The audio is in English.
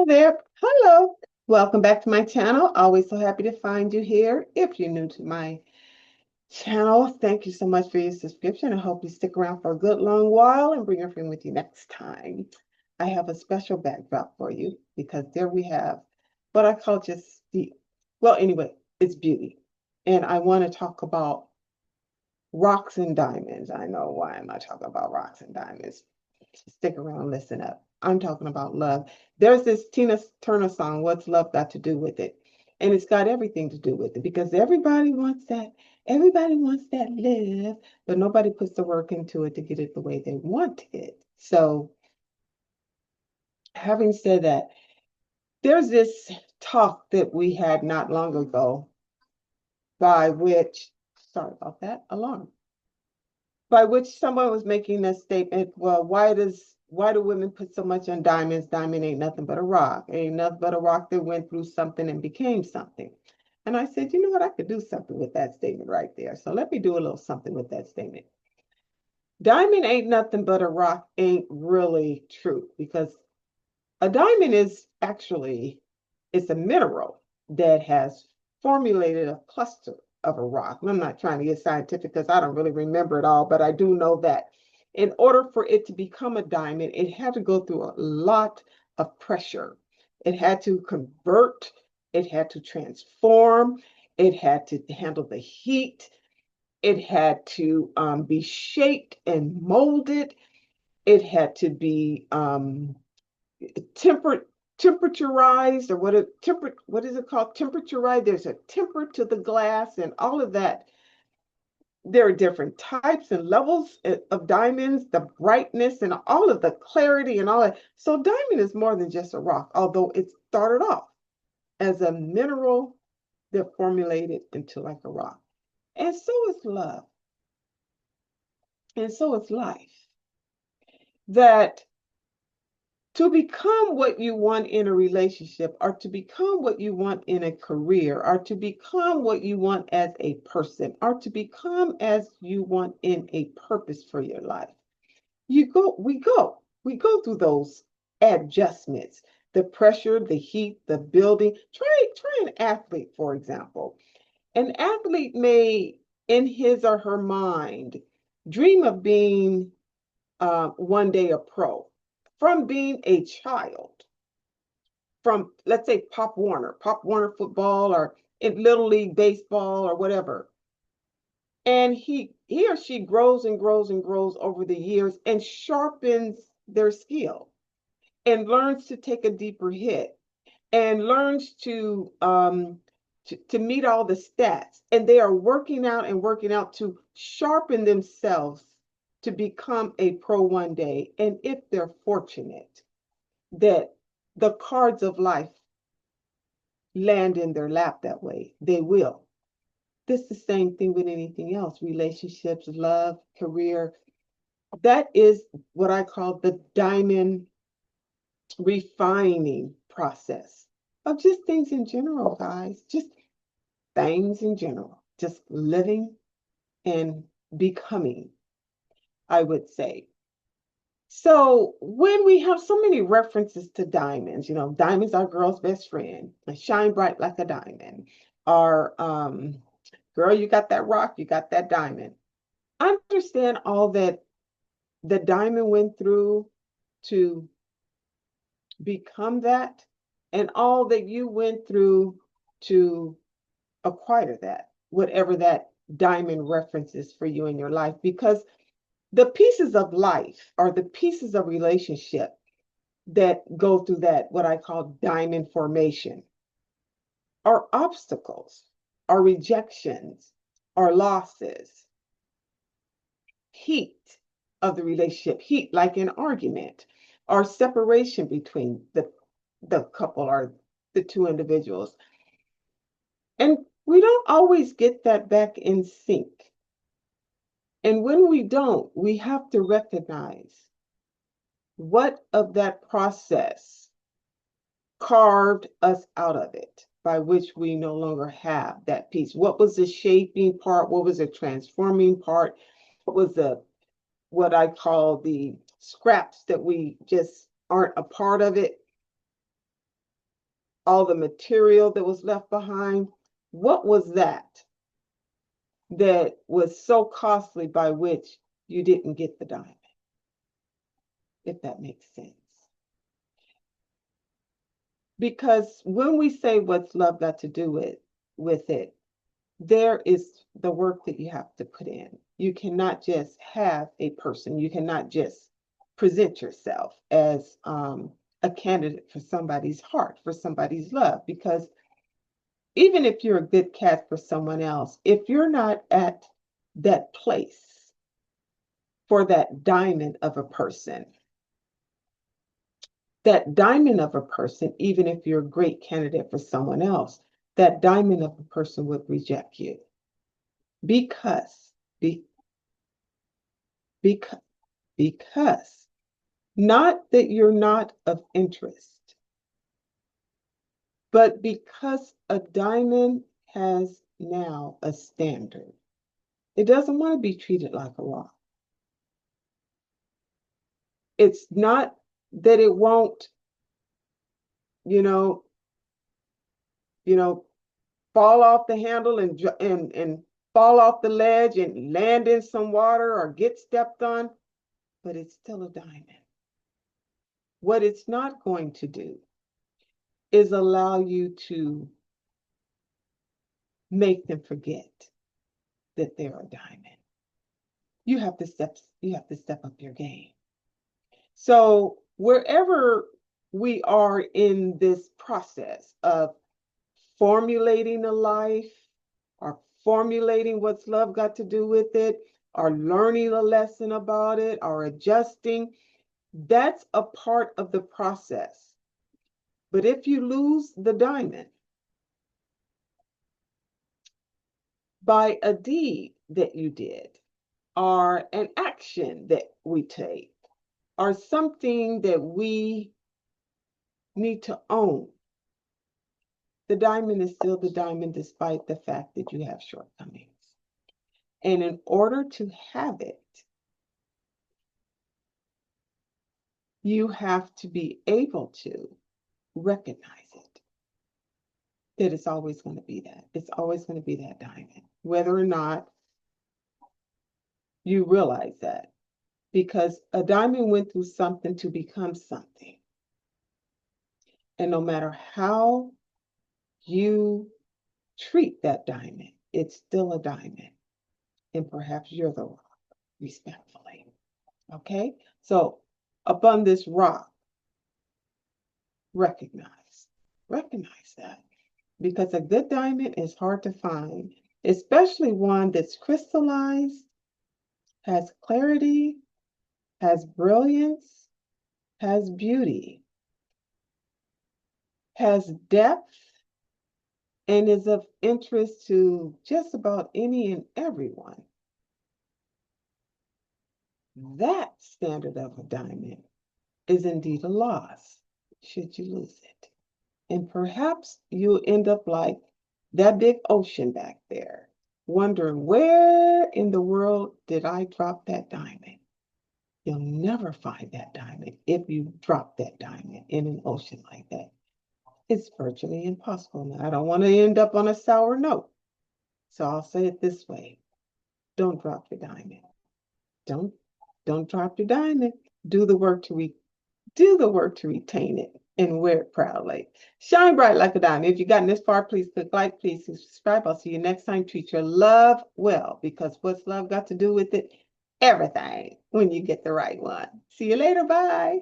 Hi there. Hello. Welcome back to my channel. Always so happy to find you here. If you're new to my channel, thank you so much for your subscription. I hope you stick around for a good long while and bring a friend with you next time. I have a special backdrop for you because there we have what I call just well, anyway, it's beauty. And I want to talk about rocks and diamonds. I know why am I talking about rocks and diamonds. Stick around, listen up. I'm talking about love. There's this Tina Turner song, What's Love Got to Do with It? And it's got everything to do with it because everybody wants that. Everybody wants that love, but nobody puts the work into it to get it the way they want it. So, having said that, there's this talk that we had not long ago by which, sorry about that, alarm, by which someone was making a statement, well, why do women put so much on diamonds? Diamond ain't nothing but a rock. Ain't nothing but a rock that went through something and became something. And I said, you know what? I could do something with that statement right there. So let me do a little something with that statement. Diamond ain't nothing but a rock ain't really true because a diamond is actually, it's a mineral that has formulated a cluster of a rock. And I'm not trying to get scientific because I don't really remember it all, but I do know that in order for it to become a diamond, it had to go through a lot of pressure. It had to convert, it had to transform, it had to handle the heat, it had to be shaped and molded, it had to be tempered temperaturized or what is it called, temperaturized. There's a temper to the glass and all of that. There are different types and levels of diamonds, the brightness and all of the clarity and all that. So diamond is more than just a rock, although it started off as a mineral that formulated into like a rock. And so is love, and so is life, that to become what you want in a relationship, or to become what you want in a career, or to become what you want as a person, or to become as you want in a purpose for your life. We go through those adjustments, the pressure, the heat, the building. Try an athlete, for example. An athlete may, in his or her mind, dream of being one day a pro from being a child, from let's say Pop Warner football or in Little League baseball or whatever. And he or she grows and grows and grows over the years and sharpens their skill and learns to take a deeper hit and learns to meet all the stats. And they are working out and working out to sharpen themselves to become a pro one day. And if they're fortunate that the cards of life land in their lap that way, they will. This is the same thing with anything else, relationships, love, career. That is what I call the diamond refining process of just things in general, guys. Just things in general, just living and becoming, I would say. So when we have so many references to diamonds, diamonds are girl's best friend, shine bright like a diamond, or girl, you got that rock, you got that diamond. Understand all that the diamond went through to become that, and all that you went through to acquire that, whatever that diamond references for you in your life, because the pieces of life or the pieces of relationship that go through that, what I call diamond formation, are obstacles, are rejections, are losses, heat of the relationship, heat like an argument, or separation between the couple or the two individuals. And we don't always get that back in sync. And when we don't, we have to recognize what of that process carved us out of it, by which we no longer have that piece. What was the shaping part? What was the transforming part? What was what I call the scraps that we just aren't a part of it? all the material that was left behind. What was that was so costly by which you didn't get the diamond? If that makes sense. Because when we say what's love got to do with it, there is the work that you have to put in. You cannot just have a person. You cannot just present yourself as a candidate for somebody's heart, for somebody's love. Because even if you're a good cat for someone else, if you're not at that place for that diamond of a person, even if you're a great candidate for someone else, that diamond of a person would reject you. Because, because not that you're not of interest, but because a diamond has now a standard. It doesn't want to be treated like a rock. It's not that it won't, you know, fall off the handle and fall off the ledge and land in some water or get stepped on, but it's still a diamond. What it's not going to do is allow you to make them forget that they're a diamond. You have to step up your game. So wherever we are in this process of formulating a life, or formulating what's love got to do with it, or learning a lesson about it, or adjusting, that's a part of the process. But if you lose the diamond by a deed that you did, or an action that we take, or something that we need to own, the diamond is still the diamond despite the fact that you have shortcomings. And in order to have it, you have to be able to recognize it, that it's always going to be that. It's always going to be that diamond, whether or not you realize that. Because a diamond went through something to become something. And no matter how you treat that diamond, it's still a diamond. And perhaps you're the rock, respectfully. Okay? So upon this rock, recognize that. Because a good diamond is hard to find, especially one that's crystallized, has clarity, has brilliance, has beauty, has depth, and is of interest to just about any and everyone. That standard of a diamond is indeed a loss, should you lose it. And perhaps you'll end up like that big ocean back there, wondering, where in the world did I drop that diamond? You'll never find that diamond if you drop that diamond in an ocean like that. It's virtually impossible. Now, I don't want to end up on a sour note, so I'll say it this way. Don't drop your diamond. Don't drop your diamond. Do the work to retain it and wear it proudly. Shine bright like a diamond. If you've gotten this far, please click like, please subscribe. I'll see you next time. Treat your love well, because what's love got to do with it? Everything, when you get the right one. See you later. Bye.